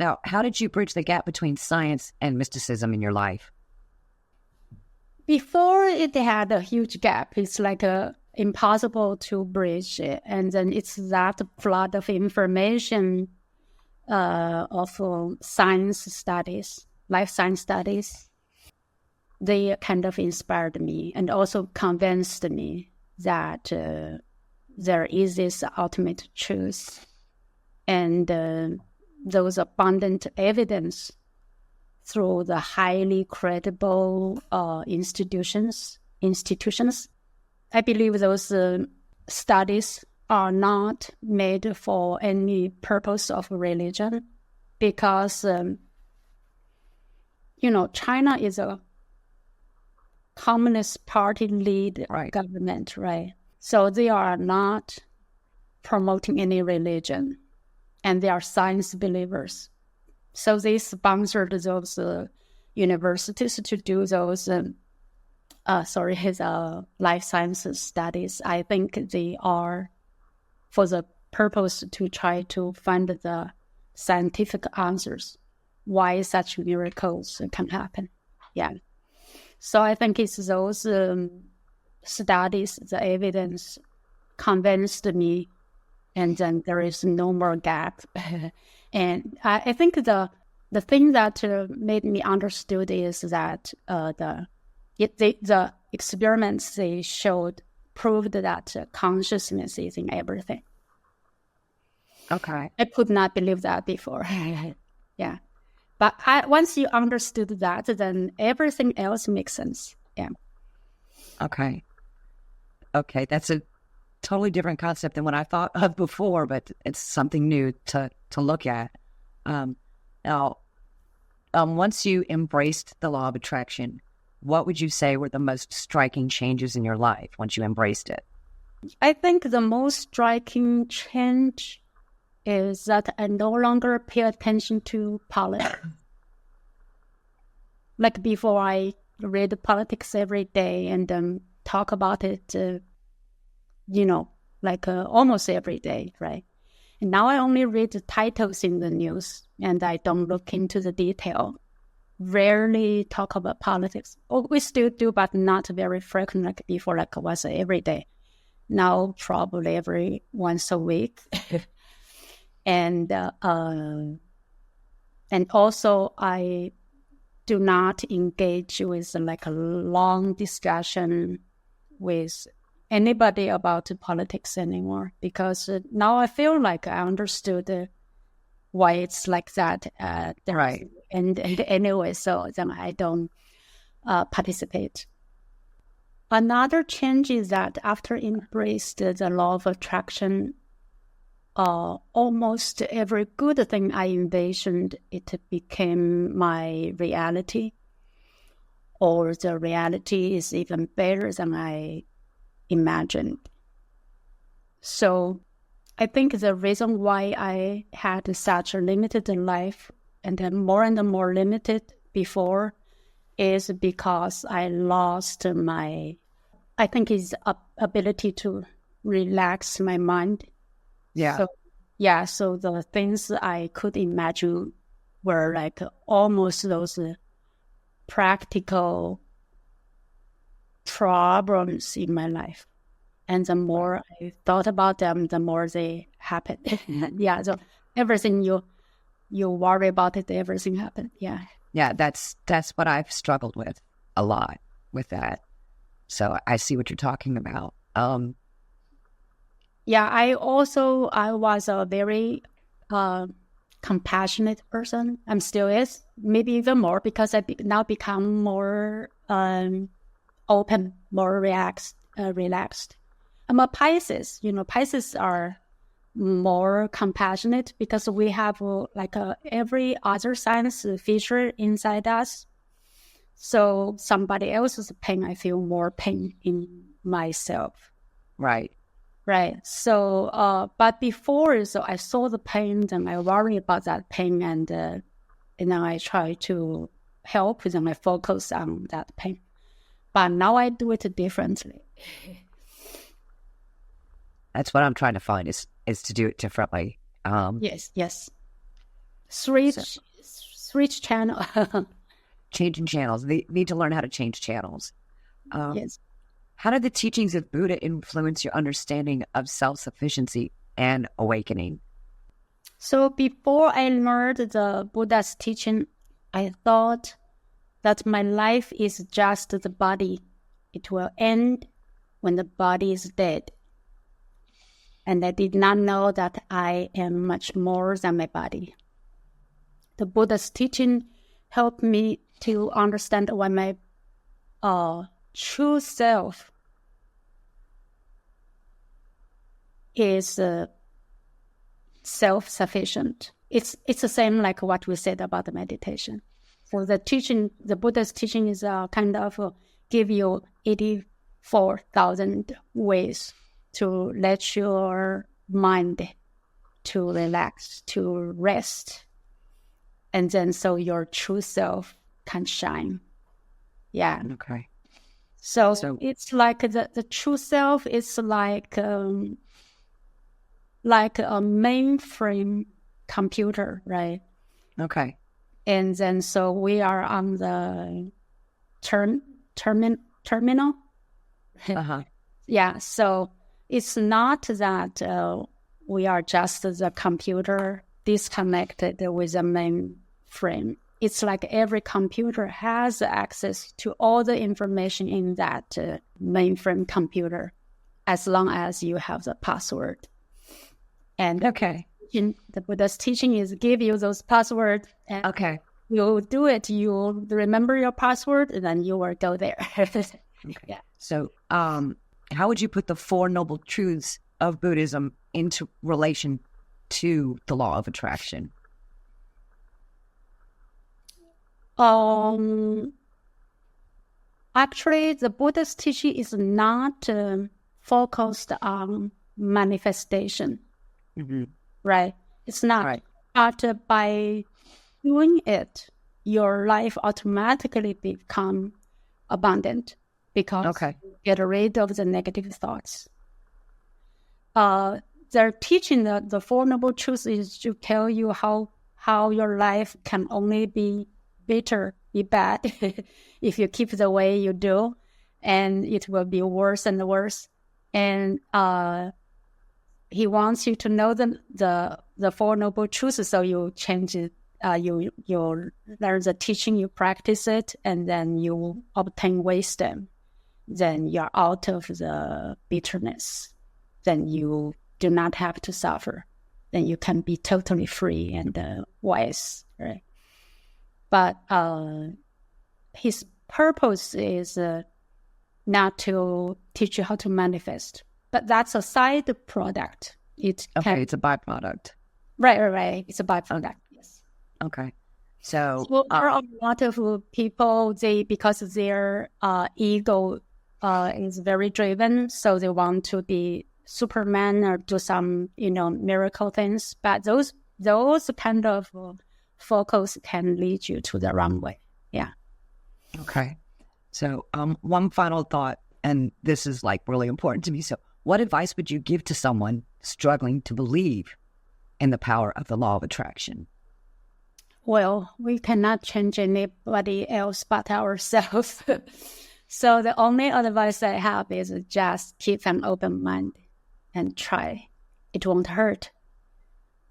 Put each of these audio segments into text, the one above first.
Now, how did you bridge the gap between science and mysticism in your life? Before it had a huge gap. It's like impossible to bridge it. And then it's that flood of information of science studies, life science studies. They kind of inspired me and also convinced me that there is this ultimate truth. And those abundant evidence through the highly credible institutions. I believe those studies are not made for any purpose of religion because, China is a Communist Party lead government, right? So they are not promoting any religion and they are science believers. So they sponsored those universities to do those, life sciences studies. I think they are for the purpose to try to find the scientific answers why such miracles can happen. Yeah. So I think it's those studies, the evidence convinced me, and then there is no more gap. And I think the thing that made me understood is that the experiments they showed proved that consciousness is in everything. Okay. I could not believe that before. Yeah. But once you understood that, then everything else makes sense. Yeah. Okay. That's a totally different concept than what I thought of before, but it's something new to look at. Now, once you embraced the law of attraction, what would you say were the most striking changes in your life once you embraced it? I think the most striking change is that I no longer pay attention to politics. Like before, I read politics every day and talk about it, almost every day, right? And now I only read the titles in the news and I don't look into the detail. Rarely talk about politics. Oh, we still do, but not very frequent like before, like once every day. Now probably every once a week. And also I do not engage with like a long discussion with anybody about politics anymore because now I feel like I understood why it's like that. Right. And anyway, so then I don't participate. Another change is that after embraced the law of attraction, almost every good thing I envisioned, it became my reality, or the reality is even better than I imagined. So I think the reason why I had such a limited life and then more limited before is because I lost my, I think it's ability to relax my mind. Yeah. So the things I could imagine were like almost those practical problems in my life. And the more I thought about them, the more they happened. Yeah, so everything you worry about it, everything happened. Yeah. Yeah, that's what I've struggled with a lot with that. So I see what you're talking about. Yeah, I was a very compassionate person. I'm still is, maybe even more because I now become more open, more relaxed. I'm a Pisces. Pisces are more compassionate because we have every other science feature inside us. So somebody else's pain, I feel more pain in myself. Right. So, but before, so I saw the pain, then I worry about that pain, and then I try to help, then I focus on that pain. But now I do it differently. That's what I'm trying to find is to do it differently. Yes. Switch channel. Changing channels. They need to learn how to change channels. Yes. How did the teachings of Buddha influence your understanding of self-sufficiency and awakening? So before I learned the Buddha's teaching, I thought that my life is just the body. It will end when the body is dead. And I did not know that I am much more than my body. The Buddha's teaching helped me to understand what my true self is self-sufficient. It's the same like what we said about the meditation. So the teaching, the Buddha's teaching is kind of give you 84,000 ways to let your mind to relax, to rest. And then so your true self can shine. Yeah. Okay. So it's like the true self is like a mainframe computer, right? Okay. And then so we are on the terminal. Yeah. So it's not that we are just the computer disconnected with the mainframe. It's like every computer has access to all the information in that mainframe computer, as long as you have the password. And in the Buddha's teaching is give you those passwords. And you do it. You remember your password, and then you will go there. Yeah. So, how would you put the Four Noble Truths of Buddhism into relation to the law of attraction? Actually, the Buddha's teaching is not focused on manifestation, right? It's not. Right. But by doing it, your life automatically become abundant because you get rid of the negative thoughts. They're teaching the Four Noble Truths is to tell you how your life can only be bitter, be bad, if you keep the way you do, and it will be worse and worse. And he wants you to know the Four Noble Truths, so you change it. You learn the teaching, you practice it, and then you obtain wisdom. Then you're out of the bitterness. Then you do not have to suffer. Then you can be totally free and wise, right? But his purpose is not to teach you how to manifest, but that's a side product. It's a byproduct. Right. It's a byproduct. Yes. Okay. So there are a lot of people, because their ego is very driven, so they want to be Superman or do some, miracle things. But those kind of focus can lead you to the wrong way. Yeah. Okay. So one final thought, and this is like really important to me. So what advice would you give to someone struggling to believe in the power of the law of attraction? Well, we cannot change anybody else but ourselves. So the only advice I have is just keep an open mind and try. It won't hurt.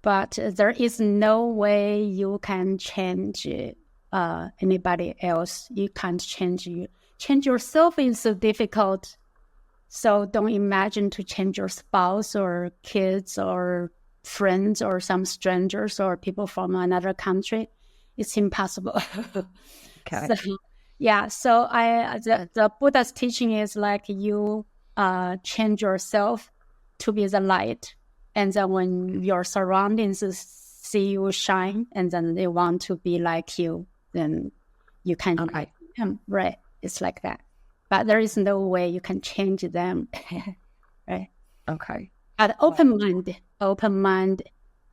But there is no way you can change anybody else. You can't change you. Change yourself is so difficult. So don't imagine to change your spouse or kids or friends or some strangers or people from another country. It's impossible. Okay. So the Buddha's teaching is like you change yourself to be the light. And then when your surroundings see you shine and then they want to be like you, then you can like them. Right. It's like that. But there is no way you can change them. Right. Okay. But open mind,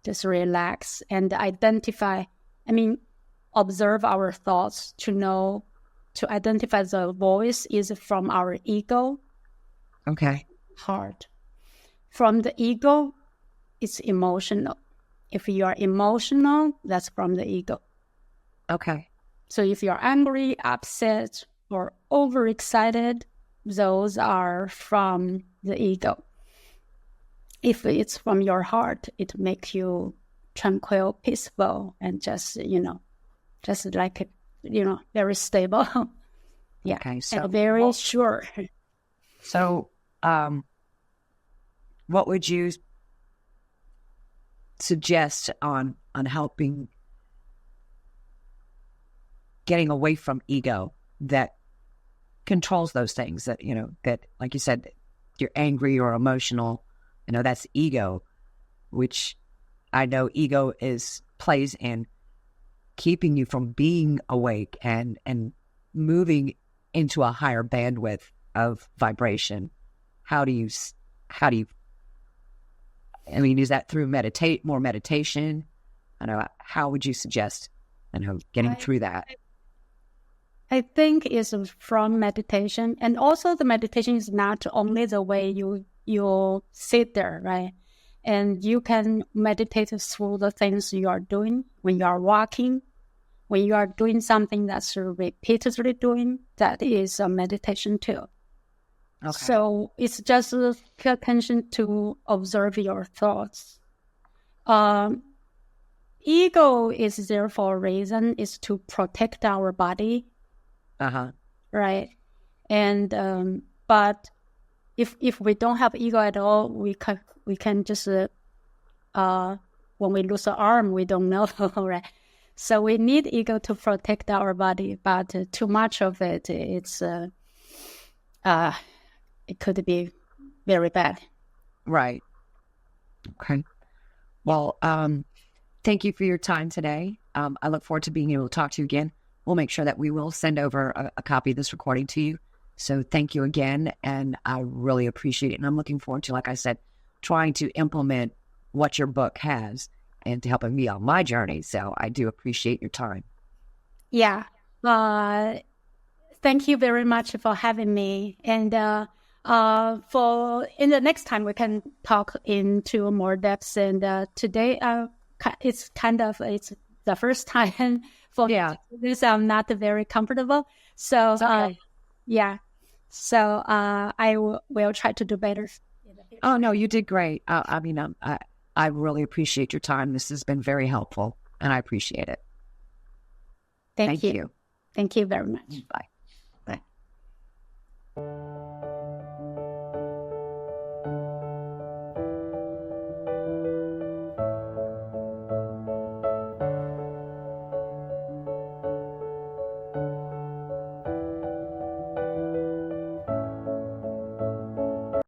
just relax and identify. Observe our thoughts to identify the voice is from our ego. Okay. Heart. From the ego, it's emotional. If you are emotional, that's from the ego. Okay. So if you're angry, upset, or overexcited, those are from the ego. If it's from your heart, it makes you tranquil, peaceful, and just like, very stable. Yeah. Okay. So and very sure. So, what would you suggest on helping getting away from ego that controls those things that, that, like you said, you're angry or emotional, that's ego, which I know ego plays in keeping you from being awake and moving into a higher bandwidth of vibration. How do you, is that through more meditation? How would you suggest, getting through that? I think it's from meditation. And also the meditation is not only the way you sit there, right? And you can meditate through the things you are doing when you are walking, when you are doing something that's repeatedly doing, that is a meditation too. Okay. So it's just pay attention to observe your thoughts. Ego is there for a reason, is to protect our body. Right. And but if we don't have ego at all, we can just when we lose an arm, we don't know, right? So we need ego to protect our body, but too much of it, it could be very bad. Right. Okay. Well, thank you for your time today. I look forward to being able to talk to you again. We'll make sure that we will send over a copy of this recording to you. So thank you again, and I really appreciate it. And I'm looking forward to, like I said, trying to implement what your book has and to helping me on my journey. So I do appreciate your time. Yeah. Thank you very much for having me. And for in the next time, we can talk into more depths. And today, it's the first time for this. I'm not very comfortable. So okay. Yeah. So I will try to do better. Oh no, you did great. I really appreciate your time. This has been very helpful, and I appreciate it. Thank you. Thank you very much. Bye.